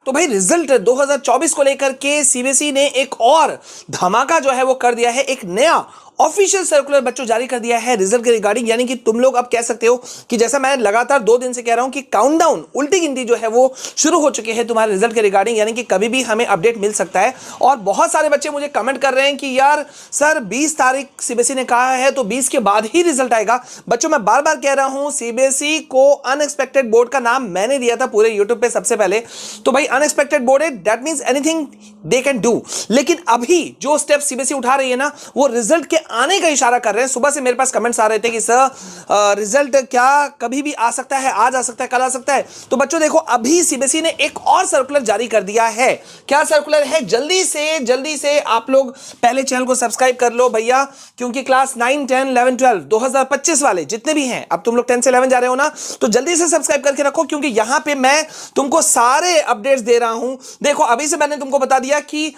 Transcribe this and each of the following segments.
तो भाई रिजल्ट 2024 को लेकर के सीबीएसई ने एक और धमाका जो है वो कर दिया है। एक नया ऑफिशियल सर्कुलर बच्चों जारी कर दिया है रिजल्ट के रिगार्डिंग। यानी कि तुम लोग अब कह सकते हो कि जैसा मैं लगातार 2 दिन से कह रहा हूं कि काउंटडाउन उल्टी गिनती जो है वो शुरू हो चुकी है तुम्हारे रिजल्ट के रिगार्डिंग। यानी कि कभी भी हमें अपडेट मिल सकता है। और बहुत सारे बच्चे मुझे कमेंट कर रहे हैं कि यार सर 20 तारीख सीबीएसई ने कहा है तो 20 के बाद ही रिजल्ट आएगा। बच्चों मैं बार बार कह रहा हूं सीबीएसई को अनएक्सपेक्टेड बोर्ड का नाम मैंने दिया था पूरे यूट्यूब पे सबसे पहले। तो भाई अनएक्सपेक्टेड बोर्ड है, that means anything they can do. लेकिन अभी जो स्टेप सीबीएसई उठा रही है ना वो रिजल्ट के आने का इशारा कर रहे हैं। सुबह से मेरे पास कमेंट्स आ रहे थे कि सर रिजल्ट क्या कभी भी आ सकता है, आज आ सकता है, कल आ सकता है। तो बच्चों देखो अभी सीबीएसई ने एक और सर्कुलर जारी कर दिया है। क्या सर्कुलर है? जल्दी से आप लोग पहले चैनल को सब्सक्राइब कर लो भैया, क्योंकि क्लास 9, 10, 11, 12 2025 वाले जितने भी हैं, अब तुम लोग 10 से 11 जा रहे हो ना, तो जल्दी से सब्सक्राइब करके रखो क्योंकि यहां पे मैं तुमको सारे अपडेट्स दे रहा हूं। देखो अभी से मैंने तुमको बता दिया कि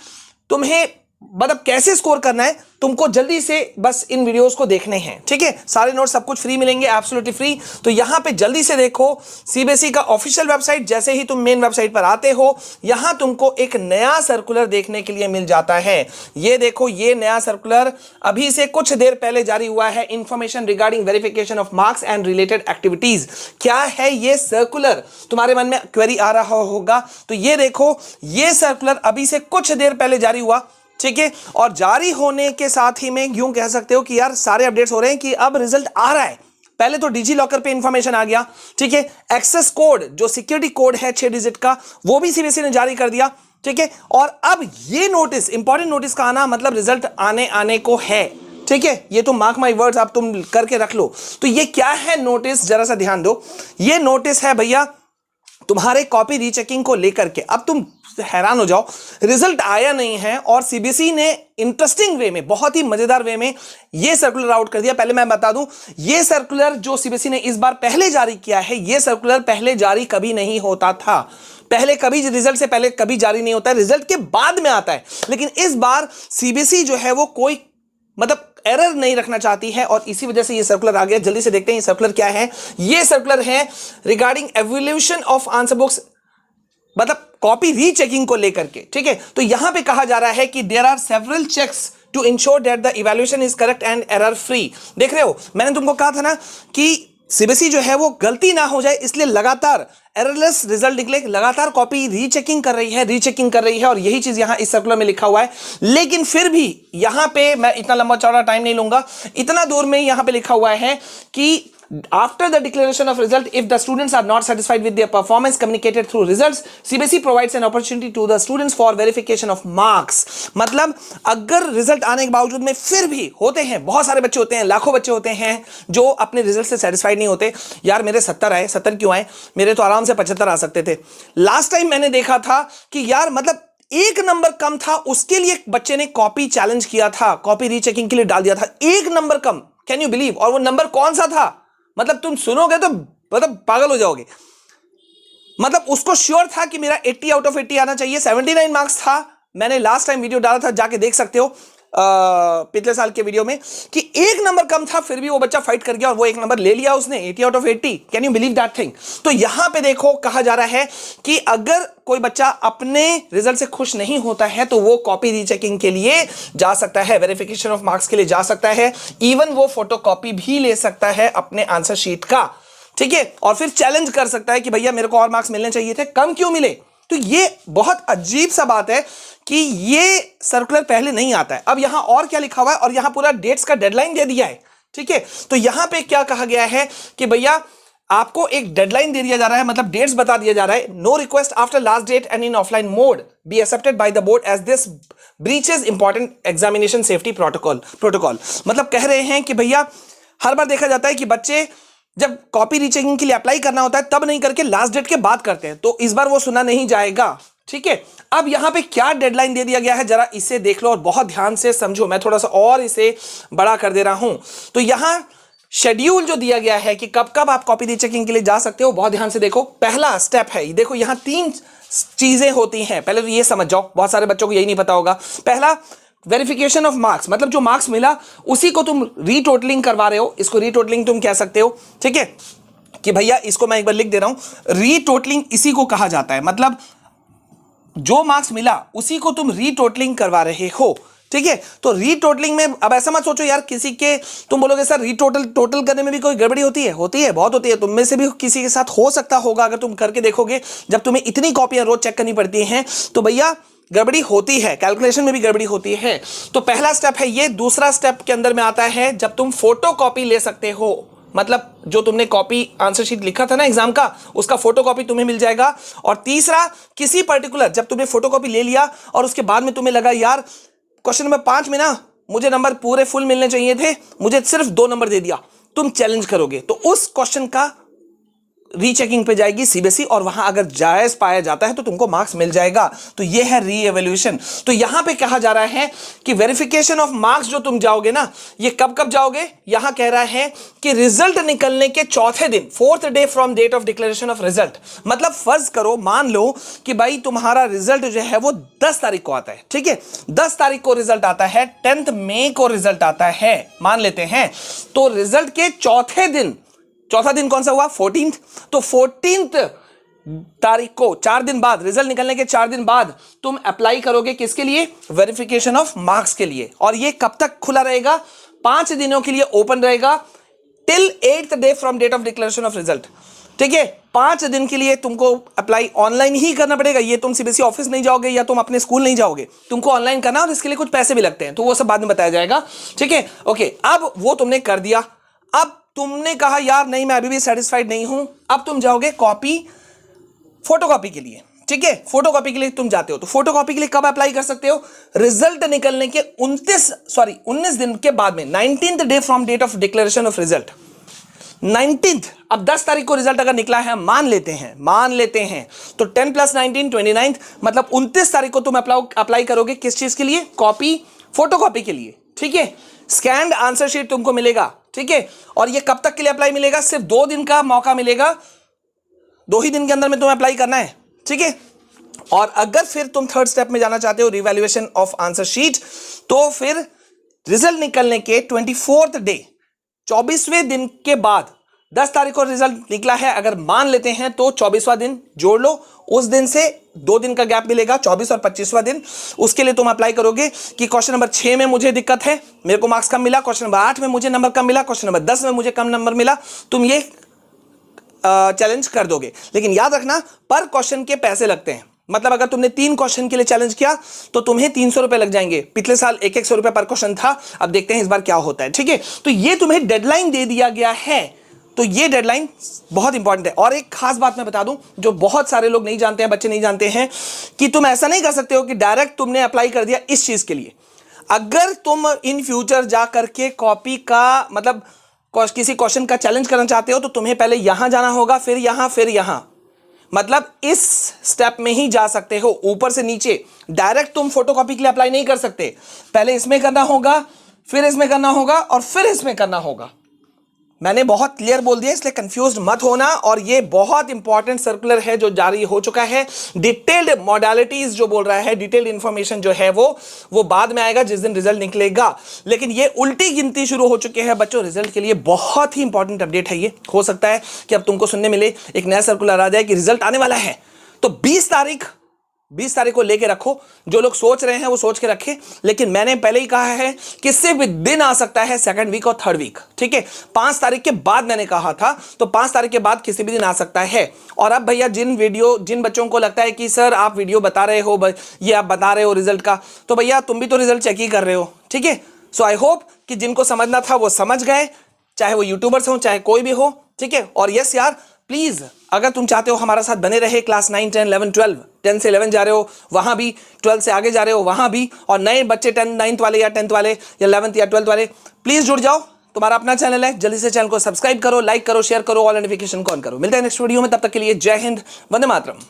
तुम्हें मतलब कैसे स्कोर करना है, तुमको जल्दी से बस इन वीडियोस को देखने हैं। ठीक है, सारे नोट्स सब कुछ फ्री मिलेंगे, एब्सोल्युटली फ्री। तो यहां पे जल्दी से देखो सीबीएसई का ऑफिशियल वेबसाइट। जैसे ही तुम मेन वेबसाइट पर आते हो यहां तुमको एक नया सर्कुलर देखने के लिए मिल जाता है। ये देखो ये नया सर्कुलर अभी से कुछ देर पहले जारी हुआ है। Information regarding verification of marks and related activities. क्या है ये सर्कुलर? तुम्हारे मन में क्वेरी आ रहा होगा। तो ये देखो ये सर्कुलर अभी से कुछ देर पहले जारी हुआ। ठीक है, और जारी होने के साथ ही में यूं कह सकते हो कि यार सारे अपडेट्स हो रहे हैं कि अब रिजल्ट आ रहा है। पहले तो डिजी लॉकर पे इंफॉर्मेशन आ गया। ठीक है, एक्सेस कोड जो सिक्योरिटी कोड है 6 डिजिट का वो भी सीबीएसई ने जारी कर दिया। ठीक है, और अब ये नोटिस, इंपॉर्टेंट नोटिस का आना मतलब रिजल्ट आने को है। ठीक है, ये तो मार्क माई वर्ड्स, आप तुम करके रख लो। तो ये क्या है नोटिस, जरा सा ध्यान दो। ये नोटिस है भैया तुम्हारे कॉपी रीचेकिंग को लेकर के। अब तुम हैरान हो जाओ, रिजल्ट आया नहीं है और सीबीएसई ने इंटरेस्टिंग वे में, बहुत ही मजेदार वे में ये सर्कुलर आउट कर दिया। पहले मैं बता दूं, ये सर्कुलर जो सीबीएसई ने इस बार पहले जारी किया है, ये सर्कुलर पहले जारी कभी नहीं होता था। पहले कभी रिजल्ट से पहले कभी जारी नहीं होता है, रिजल्ट के बाद में आता है। लेकिन इस बार सीबीएसई जो है वो कोई मतलब एरर नहीं रखना चाहती है और इसी वजह से ये सर्कुलर आ गया। जल्दी से देखते हैं ये सर्कुलर क्या है। ये सर्कुलर है regarding evolution of answer books, मतलब कॉपी रीचेकिंग को लेकर के। ठीक है, तो यहां पे कहा जा रहा है कि there are several checks to ensure that the evaluation is correct and error free. देख रहे हो, मैंने तुमको कहा था ना कि सीबीएसई जो है वो गलती ना हो जाए इसलिए लगातार एररलेस रिजल्ट निकले, लगातार कॉपी रीचेकिंग कर रही है और यही चीज यहां इस सर्कुलर में लिखा हुआ है। लेकिन फिर भी यहां पे मैं इतना लंबा चौड़ा टाइम नहीं लूंगा, इतना दूर में यहां पे लिखा हुआ है कि after the declaration of result, if the students are not satisfied with their performance communicated through results, CBSE provides an opportunity to the students for verification of marks। मतलब अगर रिजल्ट आने के बावजूद में फिर भी होते हैं, बहुत सारे बच्चे होते हैं, लाखों बच्चे होते हैं जो अपने रिजल्ट से सेटिस्फाइड नहीं होते। यार मेरे 70 आए, 70 क्यों आए, मेरे तो आराम से 75 आ सकते थे। लास्ट टाइम मैंने देखा था कि यार मतलब 1 नंबर कम था, उसके लिए बच्चे ने कॉपी चैलेंज किया था, कॉपी रीचेकिंग के लिए डाल दिया था। 1 number come, can you believe? और वो नंबर कौन सा था? मतलब तुम सुनोगे तो मतलब पागल हो जाओगे। मतलब उसको श्योर था कि मेरा 80 आउट ऑफ 80 आना चाहिए, 79 मार्क्स था। मैंने लास्ट टाइम वीडियो डाला था, जाके देख सकते हो पिछले साल के वीडियो में, कि 1 नंबर कम था फिर भी वो बच्चा फाइट कर गया और वो 1 नंबर ले लिया उसने, 80 out of 80। Can you believe that thing? तो यहां पे देखो कहा जा रहा है कि अगर कोई बच्चा अपने रिजल्ट से खुश नहीं होता है तो वो कॉपी रीचेकिंग के लिए जा सकता है, वेरिफिकेशन ऑफ मार्क्स के लिए जा सकता है, इवन वो फोटोकॉपी भी ले सकता है अपने आंसर शीट का। ठीक है, और फिर चैलेंज कर सकता है कि भैया मेरे को और मार्क्स मिलने चाहिए थे, कम क्यों मिले। तो ये बहुत अजीब सा बात है कि ये सर्कुलर पहले नहीं आता है। अब यहां और क्या लिखा हुआ है, और यहां पूरा डेट्स का डेडलाइन दे दिया है। ठीक है, तो यहां पे क्या कहा गया है कि भैया आपको एक डेडलाइन दे दिया जा रहा है, मतलब डेट्स बता दिया जा रहा है। No request after last date and in offline mode be accepted by the board as this breaches important examination safety protocol. मतलब कह रहे हैं कि भैया हर बार देखा जाता है कि बच्चे जब कॉपी रीचेकिंग के लिए अप्लाई करना होता है तब नहीं करके लास्ट डेट के बाद करते हैं, तो इस बार वो सुना नहीं जाएगा। ठीक है, अब यहां पे क्या डेडलाइन दे दिया गया है जरा इसे देख लो और बहुत ध्यान से समझो। मैं थोड़ा सा और इसे बड़ा कर दे रहा हूं। तो यहां शेड्यूल जो दिया गया है कि कब कब आप कॉपी रीचेकिंग के लिए जा सकते हो, बहुत ध्यान से देखो। पहला स्टेप है, देखो यहां 3 चीजें होती हैं, पहले तो ये समझ जाओ, बहुत सारे बच्चों को यही नहीं पता होगा। पहला वेरिफिकेशन ऑफ मार्क्स, मतलब जो मार्क्स मिला उसी को तुम रीटोटलिंग करवा रहे हो, इसको रीटोटलिंग तुम कह सकते हो। ठीक है, कि भैया इसको मैं एक बार लिख दे रहा हूं, रीटोटलिंग इसी को कहा जाता है। मतलब जो मार्क्स मिला उसी को तुम रीटोटलिंग करवा रहे हो, ठीक है। तो रीटोटलिंग में अब ऐसा मत सोचो यार किसी के, तुम बोलोगे सर टोटल करने में भी कोई गड़बड़ी होती है, बहुत होती है। तुम में से भी किसी के साथ हो सकता होगा, अगर तुम करके देखोगे, जब तुम्हें इतनी कॉपियां रोज चेक करनी पड़ती हैं तो भैया गड़बड़ी होती है, कैलकुलेशन में भी गड़बड़ी होती है। तो पहला स्टेप है ये। दूसरा स्टेप के अंदर में आता है जब तुम फोटो कॉपी ले सकते हो, मतलब जो तुमने कॉपी आंसर शीट लिखा था ना एग्जाम का, उसका फोटो कॉपी तुम्हें मिल जाएगा। और तीसरा, किसी पर्टिकुलर, जब तुमने फोटो कॉपी ले लिया और उसके बाद में तुम्हें लगा यार क्वेश्चन नंबर 5 में ना मुझे नंबर पूरे फुल मिलने चाहिए थे, मुझे सिर्फ 2 नंबर दे दिया, तुम चैलेंज करोगे तो उस क्वेश्चन का रीचेकिंग पे जाएगी सीबीएसई, और वहां अगर जायज पाया जाता है तो तुमको मार्क्स मिल जाएगा। तो ये है री एवेल्यूएशन। तो यहां पे कहा जा रहा है कि वेरिफिकेशन ऑफ मार्क्स जो तुम जाओगे ना, ये कब कब जाओगे, यहां कह रहा है कि रिजल्ट निकलने के चौथे दिन, 4th day from date of declaration of result. मतलब फर्ज करो, मान लो कि भाई तुम्हारा रिजल्ट जो है वो 10 तारीख को आता है, ठीक है, 10 तारीख को रिजल्ट आता है, 10th मई को रिजल्ट आता है, मान लेते हैं। तो रिजल्ट के चौथे दिन, चौथा दिन कौन सा हुआ, 14th। तो 14th तारीख को, 4 दिन बाद, रिजल्ट निकलने के 4 दिन बाद तुम अप्लाई करोगे किसके लिए, वेरिफिकेशन ऑफ मार्क्स के लिए। और ये कब तक खुला रहेगा, 5 दिनों के लिए ओपन रहेगा, till 8th day from date of declaration of result, ठीक है। 5 दिन के लिए तुमको अप्लाई ऑनलाइन ही करना पड़ेगा। ये तुम सीबीएसई ऑफिस नहीं जाओगे या तुम अपने स्कूल नहीं जाओगे, तुमको ऑनलाइन करना, और इसके लिए कुछ पैसे भी लगते हैं, तो वो सब बाद में बताया जाएगा, ठीक है। ओके, अब वो तुमने कर दिया। अब तुमने कहा यार नहीं मैं अभी भी सेटिस्फाइड नहीं हूं, अब तुम जाओगे कॉपी, फोटोकॉपी के लिए, ठीक है। फोटोकॉपी के लिए तुम जाते हो, तो फोटोकॉपी के लिए कब अप्लाई कर सकते हो, रिजल्ट निकलने के 19 दिन के बाद में, 19th day from date of declaration of result, 19th। अब 10 तारीख को रिजल्ट अगर निकला है, मान लेते हैं तो 10 + 19 29, मतलब 29 तारीख को तुम अप्लाई करोगे किस चीज के लिए, कॉपी, फोटोकॉपी के लिए, ठीक है। स्कैन्ड आंसर शीट तुमको मिलेगा, ठीक है। और ये कब तक के लिए अप्लाई मिलेगा, सिर्फ 2 दिन का मौका मिलेगा, 2 ही दिन के अंदर में तुम्हें अप्लाई करना है, ठीक है। और अगर फिर तुम 3rd स्टेप में जाना चाहते हो, रिवैल्यूएशन ऑफ आंसर शीट, तो फिर रिजल्ट निकलने के 24th डे, 24वें दिन के बाद, 10 तारीख को रिजल्ट निकला है, अगर मान लेते हैं तो 24वां दिन जोड़ लो, उस दिन से 2 दिन का गैप मिलेगा, 24 और 25वां दिन। उसके लिए तुम अप्लाई करोगे कि क्वेश्चन नंबर 6 में मुझे दिक्कत है, मेरे को मार्क्स कम मिला, क्वेश्चन नंबर 8 में मुझे नंबर कम मिला, क्वेश्चन नंबर 10 में मुझे कम नंबर मिला, तुम ये चैलेंज कर दोगे। लेकिन याद रखना, पर क्वेश्चन के पैसे लगते हैं, मतलब अगर तुमने 3 क्वेश्चन के लिए चैलेंज किया तो तुम्हें 300 रुपए लग जाएंगे। पिछले साल 100 रुपए पर क्वेश्चन था, अब देखते हैं इस बार क्या होता है, ठीक है। तो ये तुम्हें डेडलाइन दे दिया गया है, तो ये डेडलाइन बहुत इंपॉर्टेंट है। और एक खास बात मैं बता दूं, जो बहुत सारे लोग नहीं जानते हैं, बच्चे नहीं जानते हैं, कि तुम ऐसा नहीं कर सकते हो कि डायरेक्ट तुमने अप्लाई कर दिया इस चीज के लिए। अगर तुम इन फ्यूचर जा करके कॉपी का, मतलब किसी क्वेश्चन का चैलेंज करना चाहते हो, तो तुम्हें पहले यहां जाना होगा, फिर यहां, मतलब इस स्टेप में ही जा सकते हो, ऊपर से नीचे डायरेक्ट तुम फोटोकॉपी के लिए अप्लाई नहीं कर सकते। पहले इसमें करना होगा, फिर इसमें करना होगा, और फिर इसमें करना होगा। मैंने बहुत क्लियर बोल दिया, इसलिए कंफ्यूज मत होना। और ये बहुत इंपॉर्टेंट सर्कुलर है जो जारी हो चुका है। डिटेल्ड मॉडलिटीज जो बोल रहा है, डिटेल्ड इंफॉर्मेशन जो है वो बाद में आएगा जिस दिन रिजल्ट निकलेगा। लेकिन ये उल्टी गिनती शुरू हो चुकी है बच्चों रिजल्ट के लिए। बहुत ही इंपॉर्टेंट अपडेट है ये। हो सकता है कि अब तुमको सुनने मिले, एक नया सर्कुलर आ जाए कि रिजल्ट आने वाला है, तो 20 तारीख को लेके रखो। जो लोग सोच रहे हैं वो सोच के रखें, लेकिन मैंने पहले ही कहा है किसी भी दिन आ सकता है, 2nd वीक और 3rd वीक, ठीक है। 5 तारीख के बाद मैंने कहा था, तो 5 तारीख के बाद किसी भी दिन आ सकता है। और अब भैया जिन बच्चों को लगता है कि सर आप वीडियो बता रहे हो, ये आप बता रहे हो रिजल्ट का, तो भैया तुम भी तो रिजल्ट चेक ही कर रहे हो, ठीक है। सो आई होप कि जिनको समझना था वो समझ गए, चाहे वो यूट्यूबर्स हो चाहे कोई भी हो, ठीक है। और यस यार, प्लीज अगर तुम चाहते हो हमारा साथ बने रहे, क्लास 9, 10, 11, 12, 10 से 11 जा रहे हो वहां भी, 12 से आगे जा रहे हो वहां भी, और नए बच्चे 9th वाले या 10th वाले या 11th या 12th वाले, प्लीज जुड़ जाओ। तुम्हारा अपना चैनल है, जल्दी से चैनल को सब्सक्राइब करो, लाइक करो, शेयर करो, ऑल नोटिफिकेशन ऑन करो। मिलते हैं नेक्स्ट वीडियो में, तब तक के लिए जय हिंद, वंदे मातरम।